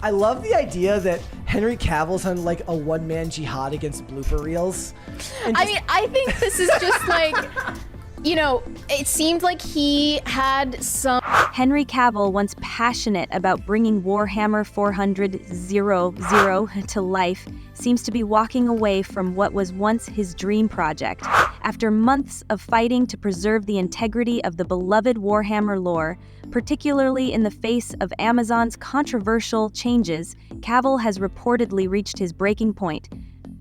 I love the idea that Henry Cavill's on like a one-man jihad against blooper reels. I mean, I think this is just like, you know, it seemed like he had some... Henry Cavill, once passionate about bringing Warhammer 40k to life, seems to be walking away from what was once his dream project. After months of fighting to preserve the integrity of the beloved Warhammer lore, particularly in the face of Amazon's controversial changes, Cavill has reportedly reached his breaking point.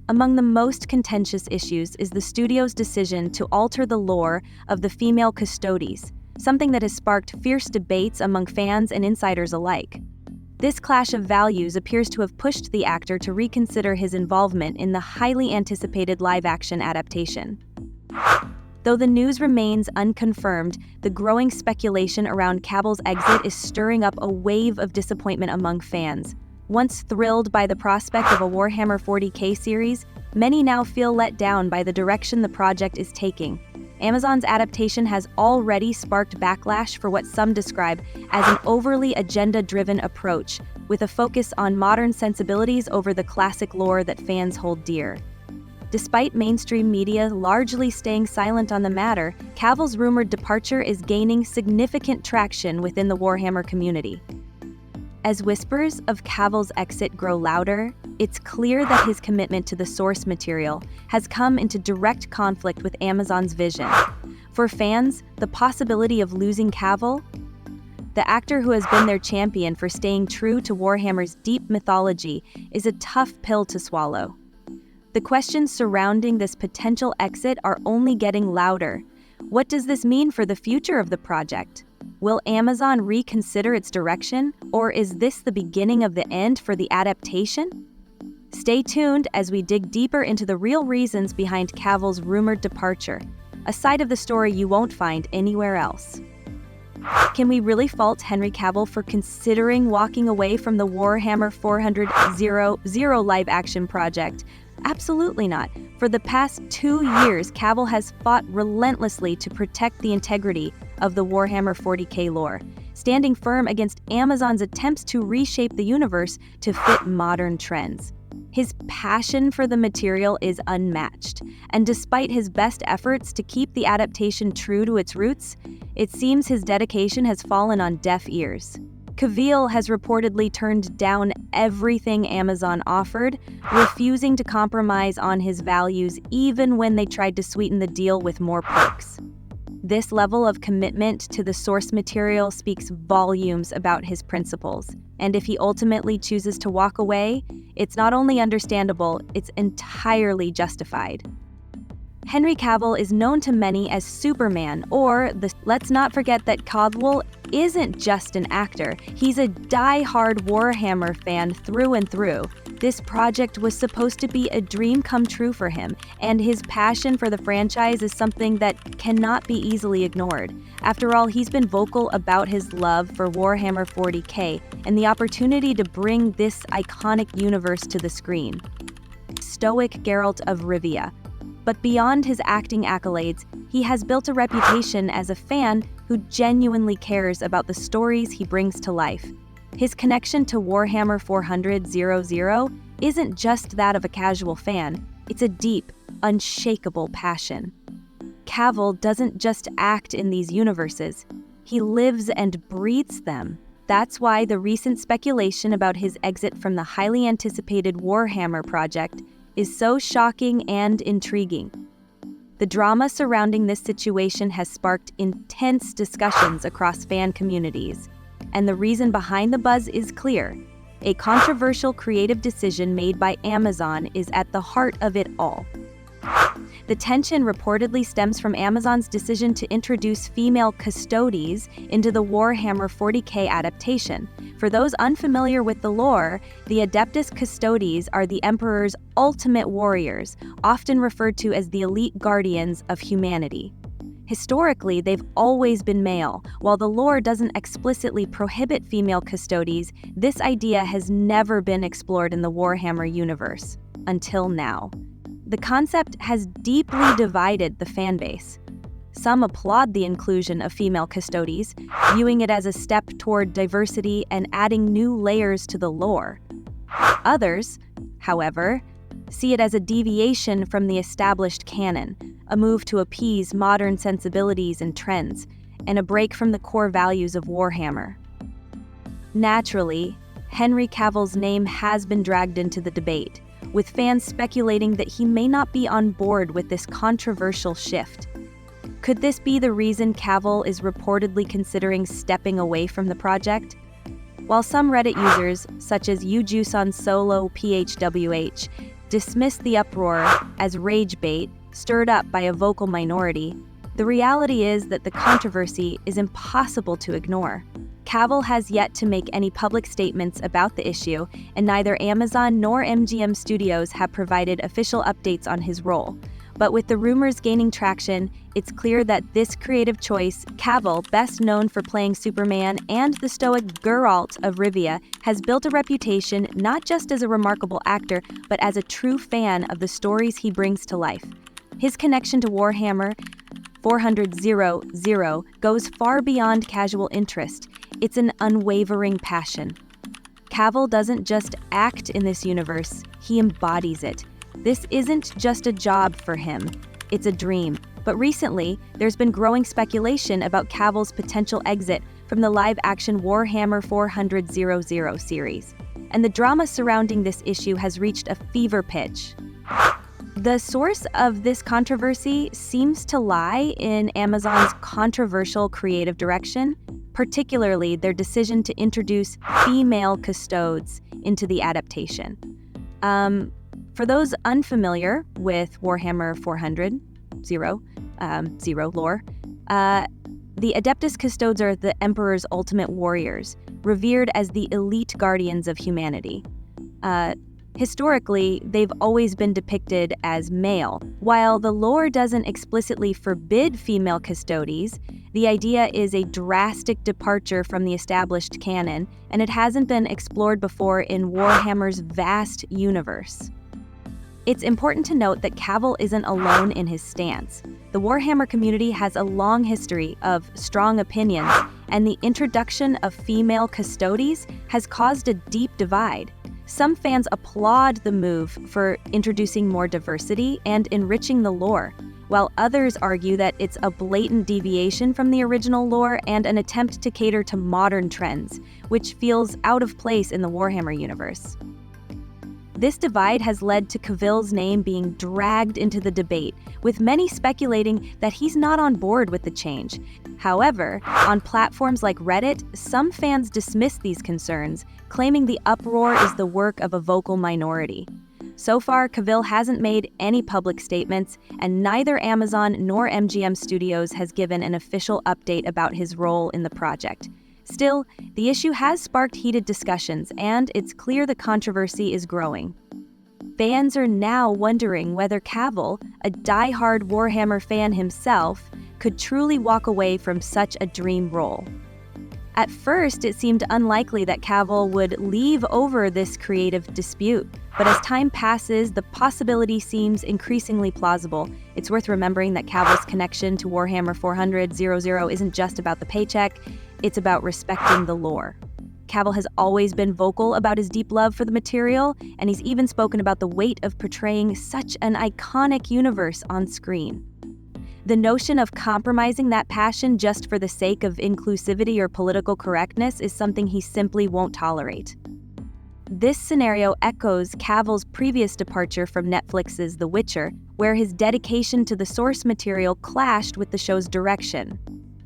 Among the most contentious issues is the studio's decision to alter the lore of the female custodes, something that has sparked fierce debates among fans and insiders alike. This clash of values appears to have pushed the actor to reconsider his involvement in the highly anticipated live-action adaptation. Though the news remains unconfirmed, the growing speculation around Cavill's exit is stirring up a wave of disappointment among fans. Once thrilled by the prospect of a Warhammer 40k series, many now feel let down by the direction the project is taking. Amazon's adaptation has already sparked backlash for what some describe as an overly agenda-driven approach, with a focus on modern sensibilities over the classic lore that fans hold dear. Despite mainstream media largely staying silent on the matter, Cavill's rumored departure is gaining significant traction within the Warhammer community. As whispers of Cavill's exit grow louder, it's clear that his commitment to the source material has come into direct conflict with Amazon's vision. For fans, the possibility of losing Cavill, the actor who has been their champion for staying true to Warhammer's deep mythology, is a tough pill to swallow. The questions surrounding this potential exit are only getting louder. What does this mean for the future of the project? Will Amazon reconsider its direction, or is this the beginning of the end for the adaptation? Stay tuned as we dig deeper into the real reasons behind Cavill's rumored departure, a side of the story you won't find anywhere else. Can we really fault Henry Cavill for considering walking away from the Warhammer 40k live-action project? Absolutely not. For the past 2 years, Cavill has fought relentlessly to protect the integrity of the Warhammer 40k lore, standing firm against Amazon's attempts to reshape the universe to fit modern trends. His passion for the material is unmatched, and despite his best efforts to keep the adaptation true to its roots, it seems his dedication has fallen on deaf ears. Cavill has reportedly turned down everything Amazon offered, refusing to compromise on his values even when they tried to sweeten the deal with more perks. This level of commitment to the source material speaks volumes about his principles, and if he ultimately chooses to walk away, it's not only understandable, it's entirely justified. Henry Cavill is known to many as Superman, let's not forget that Cavill isn't just an actor, he's a die-hard Warhammer fan through and through. This project was supposed to be a dream come true for him, and his passion for the franchise is something that cannot be easily ignored. After all, he's been vocal about his love for Warhammer 40k and the opportunity to bring this iconic universe to the screen. Stoic Geralt of Rivia. But beyond his acting accolades, he has built a reputation as a fan who genuinely cares about the stories he brings to life. His connection to Warhammer 40k isn't just that of a casual fan, it's a deep, unshakable passion. Cavill doesn't just act in these universes, he lives and breathes them. That's why the recent speculation about his exit from the highly anticipated Warhammer project is so shocking and intriguing. The drama surrounding this situation has sparked intense discussions across fan communities, and the reason behind the buzz is clear. A controversial creative decision made by Amazon is at the heart of it all. The tension reportedly stems from Amazon's decision to introduce female custodes into the Warhammer 40k adaptation. For those unfamiliar with the lore, the Adeptus Custodes are the Emperor's ultimate warriors, often referred to as the elite guardians of humanity. Historically, they've always been male. While the lore doesn't explicitly prohibit female custodes, this idea has never been explored in the Warhammer universe, until now. The concept has deeply divided the fanbase. Some applaud the inclusion of female custodes, viewing it as a step toward diversity and adding new layers to the lore. Others, however, see it as a deviation from the established canon, a move to appease modern sensibilities and trends, and a break from the core values of Warhammer. Naturally, Henry Cavill's name has been dragged into the debate, with fans speculating that he may not be on board with this controversial shift. Could this be the reason Cavill is reportedly considering stepping away from the project? While some Reddit users, such as Ujusan Solo PHWH, dismissed the uproar as rage bait stirred up by a vocal minority, the reality is that the controversy is impossible to ignore. Cavill has yet to make any public statements about the issue, and neither Amazon nor MGM Studios have provided official updates on his role. But with the rumors gaining traction, it's clear that this creative choice, Cavill, best known for playing Superman and the stoic Geralt of Rivia, has built a reputation not just as a remarkable actor, but as a true fan of the stories he brings to life. His connection to Warhammer 40k goes far beyond casual interest. It's an unwavering passion. Cavill doesn't just act in this universe, he embodies it. This isn't just a job for him, it's a dream. But recently, there's been growing speculation about Cavill's potential exit from the live-action Warhammer 40k series. And the drama surrounding this issue has reached a fever pitch. The source of this controversy seems to lie in Amazon's controversial creative direction, particularly their decision to introduce female custodes into the adaptation. For those unfamiliar with Warhammer 40k lore, the Adeptus Custodes are the Emperor's ultimate warriors, revered as the elite guardians of humanity. Historically, they've always been depicted as male. While the lore doesn't explicitly forbid female custodes, the idea is a drastic departure from the established canon, and it hasn't been explored before in Warhammer's vast universe. It's important to note that Cavill isn't alone in his stance. The Warhammer community has a long history of strong opinions, and the introduction of female custodes has caused a deep divide. Some fans applaud the move for introducing more diversity and enriching the lore, while others argue that it's a blatant deviation from the original lore and an attempt to cater to modern trends, which feels out of place in the Warhammer universe. This divide has led to Cavill's name being dragged into the debate, with many speculating that he's not on board with the change. However, on platforms like Reddit, some fans dismiss these concerns, claiming the uproar is the work of a vocal minority. So far, Cavill hasn't made any public statements, and neither Amazon nor MGM Studios has given an official update about his role in the project. Still, the issue has sparked heated discussions, and it's clear the controversy is growing. Fans are now wondering whether Cavill, a die-hard Warhammer fan himself, could truly walk away from such a dream role. At first, it seemed unlikely that Cavill would leave over this creative dispute, but as time passes, the possibility seems increasingly plausible. It's worth remembering that Cavill's connection to Warhammer 40k isn't just about the paycheck, it's about respecting the lore. Cavill has always been vocal about his deep love for the material, and he's even spoken about the weight of portraying such an iconic universe on screen. The notion of compromising that passion just for the sake of inclusivity or political correctness is something he simply won't tolerate. This scenario echoes Cavill's previous departure from Netflix's The Witcher, where his dedication to the source material clashed with the show's direction.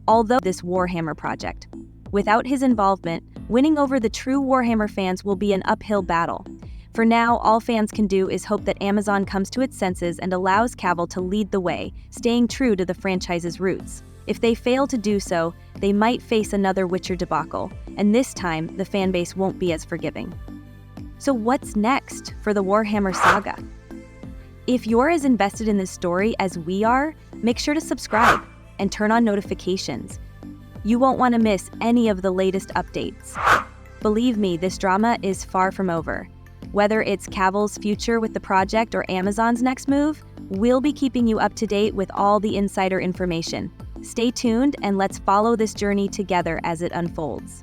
Although this Warhammer project, without his involvement, winning over the true Warhammer fans will be an uphill battle. For now, all fans can do is hope that Amazon comes to its senses and allows Cavill to lead the way, staying true to the franchise's roots. If they fail to do so, they might face another Witcher debacle, and this time, the fanbase won't be as forgiving. So what's next for the Warhammer saga? If you're as invested in this story as we are, make sure to subscribe and turn on notifications. You won't want to miss any of the latest updates. Believe me, this drama is far from over. Whether it's Cavill's future with the project or Amazon's next move, We'll be keeping you up to date with all the insider information. Stay tuned and let's follow this journey together as it unfolds.